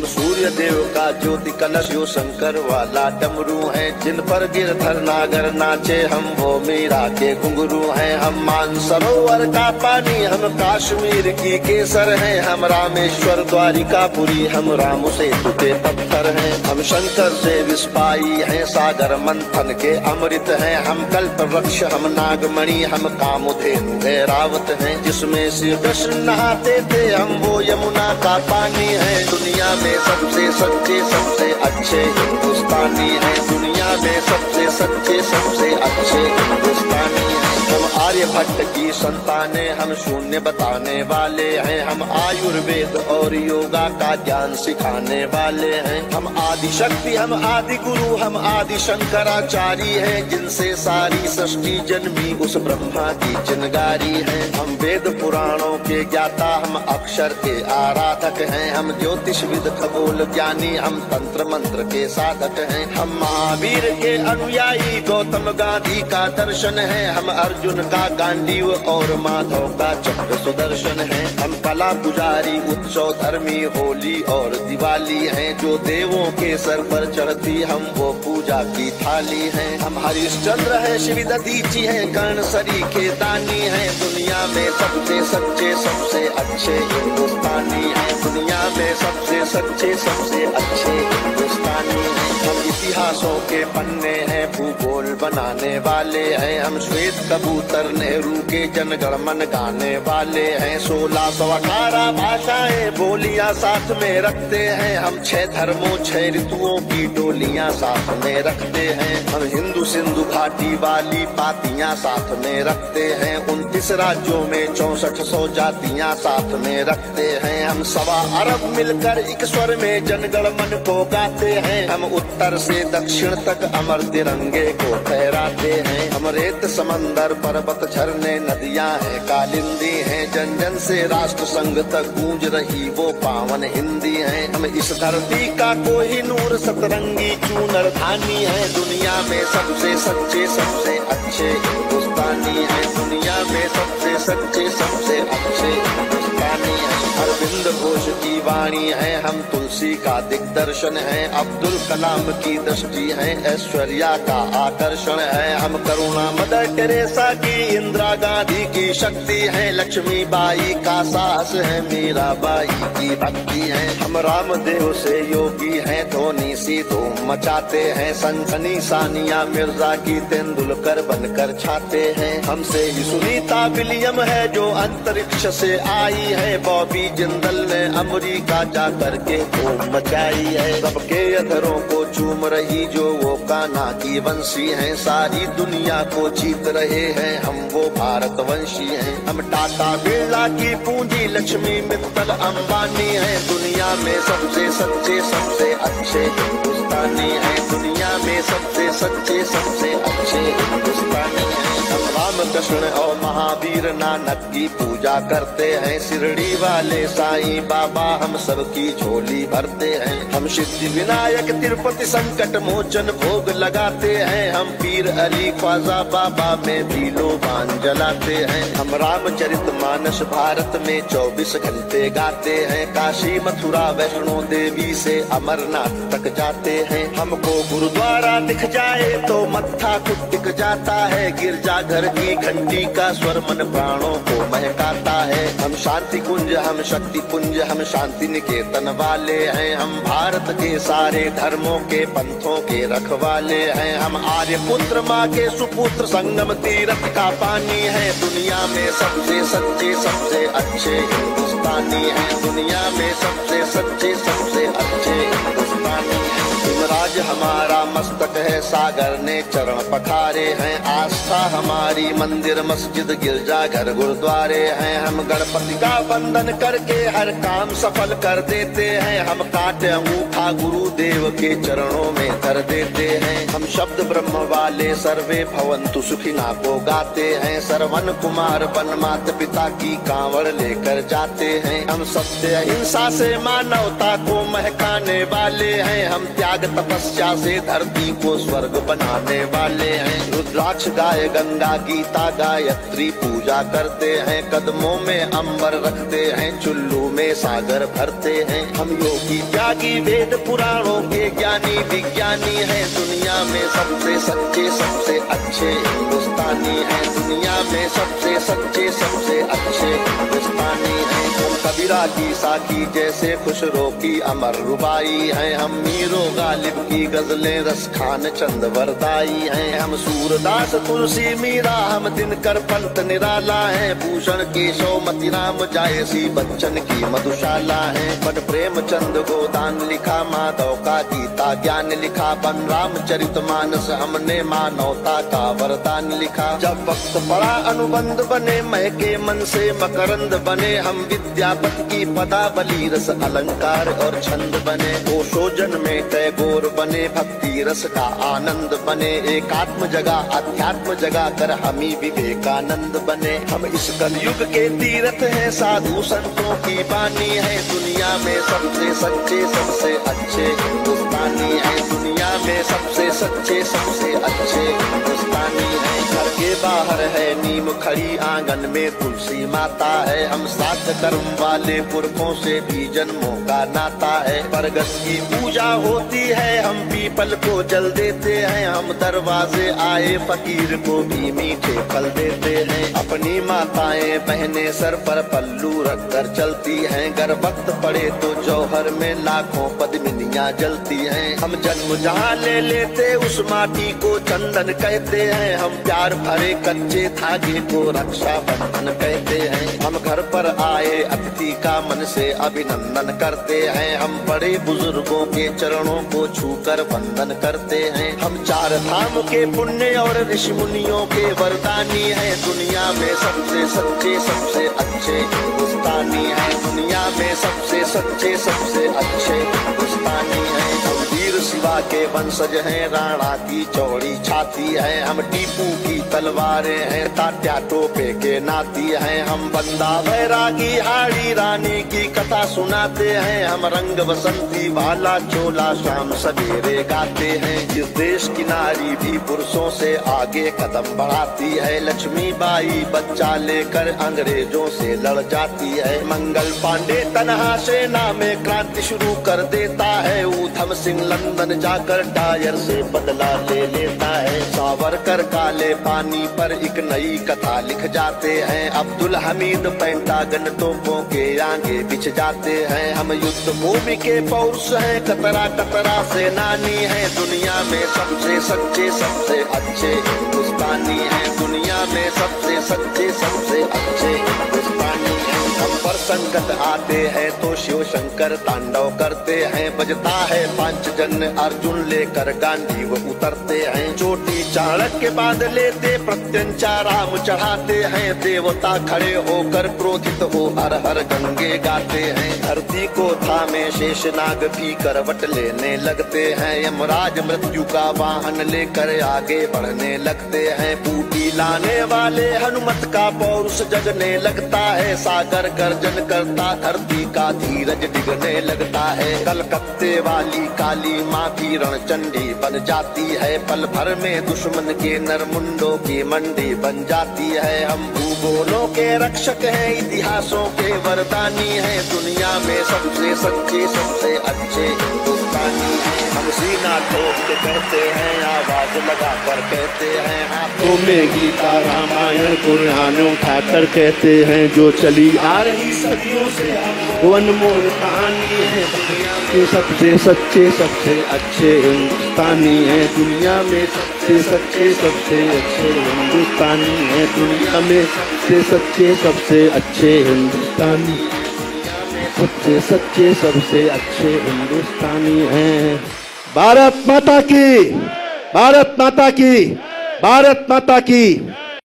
हम सूर्य देव का ज्योति कलश यो शंकर वाला डमरू है। जिन पर गिरधर नागर नाचे हम वो मीरा के घुंघरू हैं। हम मानसरोवर का पानी हम कश्मीर की केसर हैं। हम रामेश्वर द्वारिकापुरी हम राम सेतु के पत्थर हैं। हम शंकर से विस्पाई हैं सागर मंथन के अमृत हैं। हम कल्प वृक्ष हम नागमणि हम कामधेनु ऐरावत हैं। जिसमें श्री कृष्ण नहाते थे हम वो यमुना का पानी है। दुनिया में सबसे सच्चे सबसे अच्छे हिंदुस्तानी हैं। दुनिया में सबसे सच्चे सबसे अच्छे हिंदुस्तानी हैं। हम आर्यभट्ट की संतानें हम शून्य बताने वाले हैं। हम आयुर्वेद और योगा का ज्ञान सिखाने वाले हैं। हम आदि शक्ति हम आदि गुरु हम आदि शंकराचार्य हैं। जिनसे सारी सृष्टि जन्मी उस ब्रह्मा की चिनगारी है। हम वेद पुराणों के ज्ञाता हम अक्षर के आराधक हैं। हम ज्योतिष विद खगोल ज्ञानी हम तंत्र मंत्र के साधक हैं। हम महावीर के अनुयायी गौतम गांधी का दर्शन है। हम अर्जुन का गांडीव और माधव का चक्र सुदर्शन है। हम कला पुजारी उत्सव धर्मी होली और दिवाली हैं। जो देवों के सर पर चढ़ती हम वो पूजा की थाली हैं। हम हरिश्चंद्र है शिव दधीची है कर्ण सरी के दानी है। दुनिया में सबसे सच्चे सबसे अच्छे हिंदुस्तानी हैं। दुनिया में सबसे सच्चे सबसे अच्छे हिंदुस्तानी हैं। हम इतिहासों के पन्ने हैं भूगोल बनाने वाले हैं। हम श्वेत कबूतर नेहरू के जनगण मन गाने वाले हैं। 1618 भाषाएं बोलियां साथ में रखते हैं। हम 6 धर्मों 6 ऋतुओं की डोलियां साथ में रखते हैं। हम हिंदू सिंधु घाटी वाली पातियां साथ में रखते हैं। 29 राज्यों में 6400 जातियां साथ में रखते हैं। हम 1.25 अरब मिलकर एक स्वर में जनगण मन को गाते हैं। हम उत्तर से दक्षिण तक अमर तिरंगे को फहराते हैं। हम रेत समंदर पर्वत झरने नदियां हैं कालिंदी हैं। जन जन से राष्ट्र संघ तक गूंज रही वो पावन हिंदी है। हम इस धरती का कोहिनूर सतरंगी चूनर धानी है। दुनिया में सबसे सच्चे सबसे अच्छे हिंदुस्तानी है। दुनिया में सबसे सच्चे सबसे अच्छे हिंदुस्तानी है। अरविंद घोष की वाणी है हम तुलसी का दिग्दर्शन है। अब्दुल कलाम की दृष्टि है ऐश्वर्या का आकर्षण है। हम करुणा मदर टेरेसा की इंदिरा गांधी की शक्ति है। लक्ष्मीबाई का साहस है मीराबाई की भक्ति है। हम रामदेव से योगी हैं धोनी सी धूम मचाते हैं। सनसनी सानिया मिर्जा की तेंदुलकर बनकर छाते हैं। हमसे ही सुनीता विलियम है जो अंतरिक्ष से आई है। बॉबी जिंदल ने अमेरिका जा करके धूम मचाई है। सबके अधरों को चूम रही जो वो कान्हा की वंशी है। सारी दुनिया को जीत रहे हैं हम वो भारतवंशी हैं। हम टाटा बिरला की पूंजी लक्ष्मी मित्तल अंबानी है। दुनिया में सबसे सच्चे सबसे अच्छे हिंदुस्तानी है। दुनिया में सबसे सच्चे सबसे अच्छे हिंदुस्तानी है। हम रामकृष्ण और महावीर नानक की पूजा करते हैं। शिरडी वाले साईं बाबा हम सबकी झोली भरते हैं। हम सिद्धि विनायक तिरुपति संकट मोचन भोग लगाते हैं। हम पीर अली ख्वाजा बाबा में भी लोबान जलाते हैं। हम रामचरित मानस भारत में 24 घंटे गाते हैं। काशी मथुरा वैष्णो देवी से अमरनाथ तक जाते हैं। हमको गुरुद्वारा दिख जाए तो मत्था खुद टिक जाता है। गिरजाघर की घंटी का स्वर मन प्राणों को महकाता है। हम शांति कुंज हम शक्ति पुंज हम शांति निकेतन वाले हैं। हम भारत के सारे धर्मों के पंथों के रखवाले हैं। हम आर्य पुत्र माँ के सुपुत्र संगम तीर्थ का पानी है। दुनिया में सबसे सच्चे सबसे अच्छे हिंदुस्तानी है। दुनिया में सबसे सच्चे सबसे अच्छे हिंदुस्तानी है। राज हमारा मस्तक है सागर ने चरण पखारे हैं। आस्था हमारी मंदिर मस्जिद गिरजा घर गुरुद्वारे हैं। हम गणपति का वंदन करके हर काम सफल कर देते हैं। हम काटे अंगूठा गुरुदेव के चरणों में धर देते हैं। हम शब्द ब्रह्म वाले सर्वे भवंतु सुखिना को गाते हैं। सरवन कुमार वन माता पिता की कांवड़ लेकर जाते हैं। हम सत्य अहिंसा से मानवता को महकाने वाले हैं। हम त्याग तपस्या से धरती को स्वर्ग बनाने वाले हैं। रुद्राक्ष गाय गंगा गीता गायत्री पूजा पूजा करते हैं, कदमों में अंबर रखते हैं, चुल्लू में सागर भरते हैं। हम योगी त्यागी वेद पुराणों के ज्ञानी विज्ञानी हैं, दुनिया में सबसे सच्चे सबसे अच्छे हिंदुस्तानी हैं, दुनिया में सबसे सच्चे सबसे अच्छे हिंदुस्तानी हैं। हम कबीरा की साखी जैसे खुशरो की अमर रुबाई हैं, हम मीरो गालिब की गजलें रस खान चंद वरदाई हैं। हम सूरदास तुलसी मीरा हम दिनकर पंत निराला है, भूषण केशव मतिराम जायसी बच्चन की मधुशाला है। बन प्रेमचंद गोदान लिखा, माधव का गीता ज्ञान लिखा, बन रामचरितमानस हमने मानवता का वरदान लिखा। जब वक्त पड़ा अनुबंध बने, महके मन से मकरंद बने, हम विद्यापति की पदावली रस अलंकार और छंद बने। ओशोजन में टैगोर बने, भक्ति रस का आनंद बने, एकात्म जगह अध्यात्म जगह कर हमी विवेकानंद बने। हम इस कलयुग के तीर्थ हैं, साधु संतों की बानी है, दुनिया में सबसे सच्चे सबसे अच्छे हिंदुस्तानी है, दुनिया में सबसे सच्चे सबसे अच्छे हिंदुस्तानी है। घर के बाहर है नीम खड़ी, आंगन में तुलसी माता है, हम सात कर्म वाले पुरखों से भी जन्मों का नाता है। बरगद की पूजा होती है, हम पीपल को जल देते हैं, हम दरवाजे आए फकीर को भी मीठे फल देते हैं। अपनी माताएं बहनें सर पर पल्लू रख कर चलती हैं, गर वक्त पड़े तो जौहर में लाखों पद्मिनियां जलती हैं। हम जन्म जहाँ ले लेते उस माटी को चंदन कहते हैं, हम प्यार भरे कच्चे धागे को रक्षा बंधन कहते हैं। हम घर पर आए अतिथि का मन से अभिनंदन करते हैं, हम बड़े बुजुर्गों के चरणों को छूकर वंदन करते हैं। हम चार धाम के पुण्य और ऋषि मुनियों के वरदानी हैं, दुनिया में सबसे सच्चे सबसे अच्छे हिंदुस्तानी हैं, दुनिया में सबसे सच्चे सबसे अच्छे हिंदुस्तानी हैं। हम वीर शिवा के वंशज हैं, राणा की चौड़ी छाती है, हम टीपू की तलवारें हैं, तात्या टोपे के नाती हैं। हम बंदा बैरागी हाड़ी रानी की कथा सुनाते हैं, हम रंग बसंती वाला चोला शाम सवेरे गाते हैं। इस देश की नारी भी पुरुषों से आगे कदम बढ़ाती है, लक्ष्मी बाई बच्चा लेकर अंग्रेजों से लड़ जाती है। मंगल पांडे तनहा सेना में क्रांति शुरू कर देता है, ऊधम सिंह लंदन जाकर टायर से बदला ले लेता है। सावरकर काले पानी पर एक नई कथा लिख जाते हैं, अब्दुल हमीद पेंटागन तोपों के आगे बिछ जाते हैं। हम युद्ध भूमि के पौरुष हैं, कतरा कतरा सेनानी है, दुनिया में सबसे सच्चे सबसे अच्छे हिंदुस्तानी है, दुनिया में सबसे सच्चे सबसे अच्छे हिंदुस्तानी है। हम पर संकट आते हैं तो शिव शंकर तांडव करते हैं, बजता है पांचजन्य अर्जुन लेकर गांधी वो उतरते हैं। चोटी चाणक्य बांध लेते प्रत्यंचा राम चढ़ाते हैं, देवता खड़े होकर क्रोधित हो हर हर गंगे गाते हैं। धरती को थामे शेषनाग भी करवट लेने लगते हैं, यमराज मृत्यु का वाहन लेकर आगे बढ़ने लगते हैं। बूटी लाने वाले हनुमत का पौरुष जगने लगता है, सागर गर्जन करता धरती का धीरज डिगने लगता है। कलकत्ते वाली काली माँ भी रणचंडी बन जाती है, पल भर में दुश्मन के नरमुंडों की मंडी बन जाती है। हम भूगोलों के रक्षक हैं, इतिहासों के वरदानी हैं, दुनिया में सबसे सच्चे सबसे अच्छे हिंदुस्तानी हैं। हम सीना ठोक के कहते हैं, आवाज लगा कर कहते हैं, हाथों में गीता रामायण कुरान उठाकर कहते हैं, जो चली आ रही सदियों से वो अनमोल कहानी है, दुनिया के सबसे सच्चे सबसे अच्छे हिंदुस्तानी है, दुनिया में सबसे सच्चे सबसे अच्छे हिंदुस्तानी है, दुनिया में सबसे सच्चे सबसे अच्छे हिंदुस्तानी, सबसे सच्चे सबसे अच्छे हिंदुस्तानी हैं। भारत माता की, भारत माता की, भारत माता की।